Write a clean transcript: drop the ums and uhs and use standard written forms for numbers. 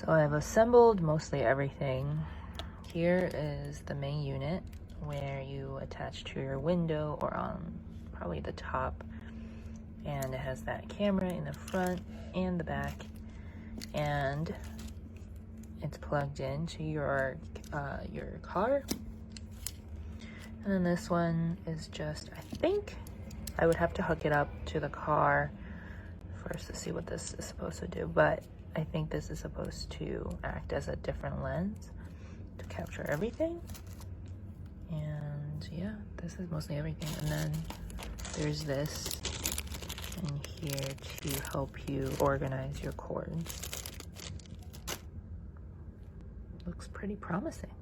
So I've assembled mostly everything. Here is the main unit where you attach to your window or on probably the top, and it has that camera in the front and the back, and it's plugged into your car. And then this one is just, I think I would have to hook it up to the car first to see what this is supposed to do, but I think this is supposed to act as a different lens to capture everything. And yeah, this is mostly everything. And then there's this in here to help you organize your cords. Looks pretty promising.